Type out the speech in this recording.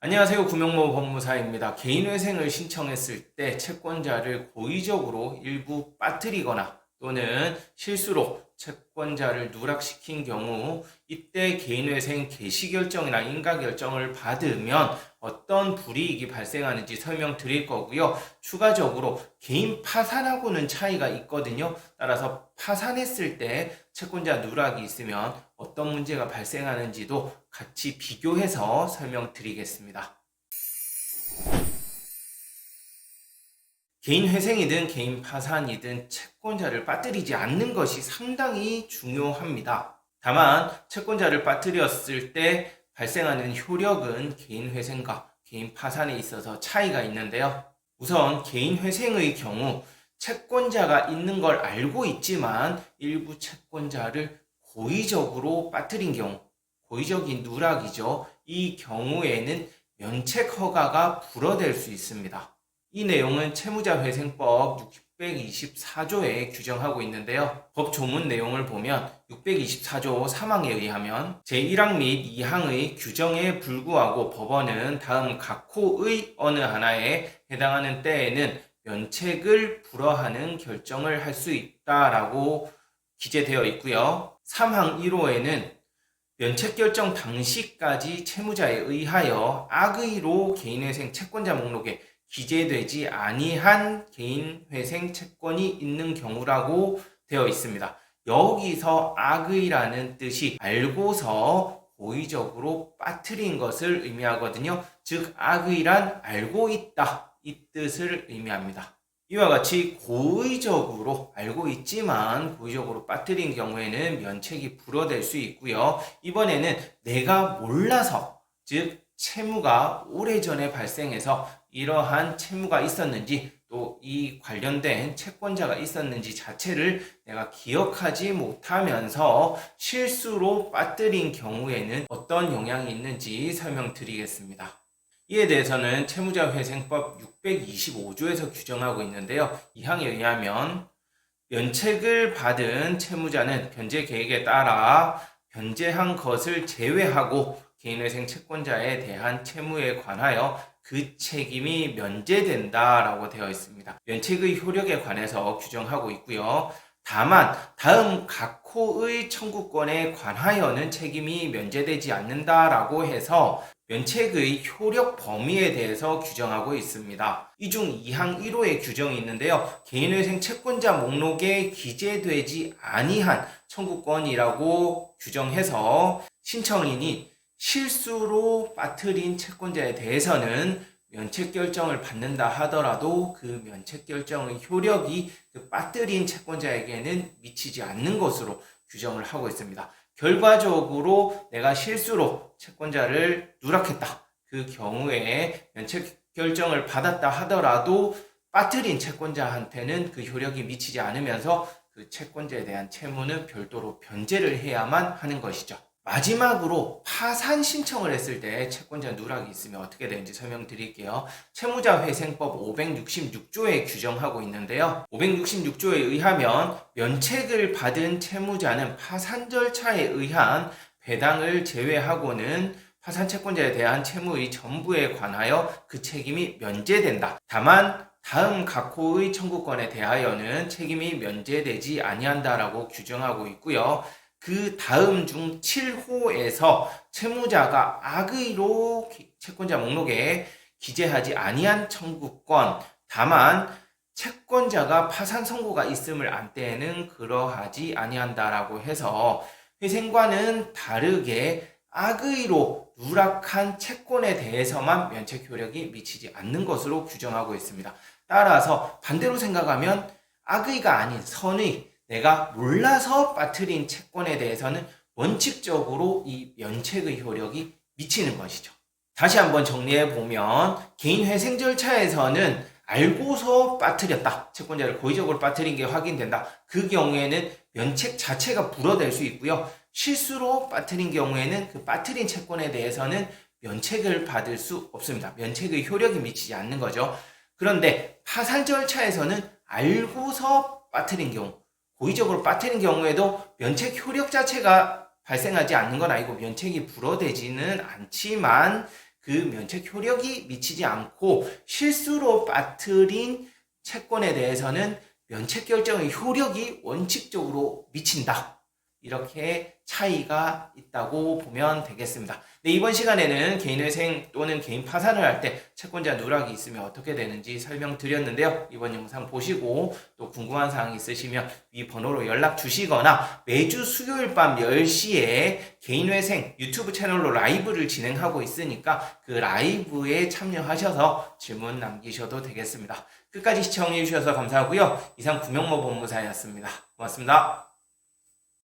안녕하세요. 구명모 법무사입니다. 개인회생을 신청했을 때 채권자를 고의적으로 일부 빠뜨리거나 또는 실수로 채권자를 누락시킨 경우 이때 개인회생 개시결정이나 인가결정을 받으면 어떤 불이익이 발생하는지 설명드릴 거고요. 추가적으로 개인 파산하고는 차이가 있거든요. 따라서 파산했을 때 채권자 누락이 있으면 어떤 문제가 발생하는지도 같이 비교해서 설명드리겠습니다. 개인 회생이든 개인 파산이든 채권자를 빠뜨리지 않는 것이 상당히 중요합니다. 다만 채권자를 빠뜨렸을 때 발생하는 효력은 개인 회생과 개인 파산에 있어서 차이가 있는데요. 우선 개인 회생의 경우 채권자가 있는 걸 알고 있지만 일부 채권자를 고의적으로 빠뜨린 경우, 고의적인 누락이죠. 이 경우에는 면책 허가가 불어될 수 있습니다. 이 내용은 채무자회생법 624조에 규정하고 있는데요. 법 조문 내용을 보면 624조 3항에 의하면 제1항 및 2항의 규정에 불구하고 법원은 다음 각 호의 어느 하나에 해당하는 때에는 면책을 불허하는 결정을 할 수 있다라고 기재되어 있고요. 3항 1호에는 면책결정 당시까지 채무자에 의하여 악의로 개인회생 채권자 목록에 기재되지 아니한 개인회생 채권이 있는 경우라고 되어 있습니다. 여기서 악의라는 뜻이 알고서 고의적으로 빠뜨린 것을 의미하거든요. 즉 악의란 알고 있다 이 뜻을 의미합니다. 이와 같이 고의적으로 알고 있지만 고의적으로 빠뜨린 경우에는 면책이 불어될 수 있고요. 이번에는 내가 몰라서, 즉 채무가 오래전에 발생해서 이러한 채무가 있었는지 또 이 관련된 채권자가 있었는지 자체를 내가 기억하지 못하면서 실수로 빠뜨린 경우에는 어떤 영향이 있는지 설명드리겠습니다. 이에 대해서는 채무자회생법 625조에서 규정하고 있는데요. 이 항에 의하면 면책을 받은 채무자는 변제 계획에 따라 변제한 것을 제외하고 개인회생 채권자에 대한 채무에 관하여 그 책임이 면제된다라고 되어 있습니다. 면책의 효력에 관해서 규정하고 있고요. 다만 다음 각 호의 청구권에 관하여는 책임이 면제되지 않는다라고 해서 면책의 효력 범위에 대해서 규정하고 있습니다. 이 중 2항 1호의 규정이 있는데요. 개인회생 채권자 목록에 기재되지 아니한 청구권이라고 규정해서 신청인이 실수로 빠뜨린 채권자에 대해서는 면책결정을 받는다 하더라도 그 면책결정의 효력이 그 빠뜨린 채권자에게는 미치지 않는 것으로 규정을 하고 있습니다. 결과적으로 내가 실수로 채권자를 누락했다. 그 경우에 면책결정을 받았다 하더라도 빠뜨린 채권자한테는 그 효력이 미치지 않으면서 그 채권자에 대한 채무는 별도로 변제를 해야만 하는 것이죠. 마지막으로 파산 신청을 했을 때 채권자 누락이 있으면 어떻게 되는지 설명드릴게요. 채무자회생법 566조에 규정하고 있는데요. 566조에 의하면 면책을 받은 채무자는 파산 절차에 의한 배당을 제외하고는 파산 채권자에 대한 채무의 전부에 관하여 그 책임이 면제된다. 다만 다음 각 호의 청구권에 대하여는 책임이 면제되지 아니한다라고 규정하고 있고요. 그 다음 중 7호에서 채무자가 악의로 채권자 목록에 기재하지 아니한 청구권, 다만 채권자가 파산 선고가 있음을 안 때에는 그러하지 아니한다라고 해서 회생과는 다르게 악의로 누락한 채권에 대해서만 면책 효력이 미치지 않는 것으로 규정하고 있습니다. 따라서 반대로 생각하면 악의가 아닌 선의, 내가 몰라서 빠뜨린 채권에 대해서는 원칙적으로 이 면책의 효력이 미치는 것이죠. 다시 한번 정리해보면 개인회생 절차에서는 알고서 빠뜨렸다. 채권자를 고의적으로 빠뜨린 게 확인된다. 그 경우에는 면책 자체가 불어될 수 있고요. 실수로 빠뜨린 경우에는 그 빠뜨린 채권에 대해서는 면책을 받을 수 없습니다. 면책의 효력이 미치지 않는 거죠. 그런데 파산 절차에서는 알고서 빠뜨린 경우, 고의적으로 빠뜨린 경우에도 면책 효력 자체가 발생하지 않는 건 아니고 면책이 불어되지는 않지만 그 면책 효력이 미치지 않고 실수로 빠뜨린 채권에 대해서는 면책 결정의 효력이 원칙적으로 미친다. 이렇게 차이가 있다고 보면 되겠습니다. 네, 이번 시간에는 개인회생 또는 개인 파산을 할 때 채권자 누락이 있으면 어떻게 되는지 설명드렸는데요. 이번 영상 보시고 또 궁금한 사항 있으시면 위 번호로 연락 주시거나 매주 수요일 밤 10시에 개인회생 유튜브 채널로 라이브를 진행하고 있으니까 그 라이브에 참여하셔서 질문 남기셔도 되겠습니다. 끝까지 시청해 주셔서 감사하고요. 이상 구명모 법무사였습니다. 고맙습니다.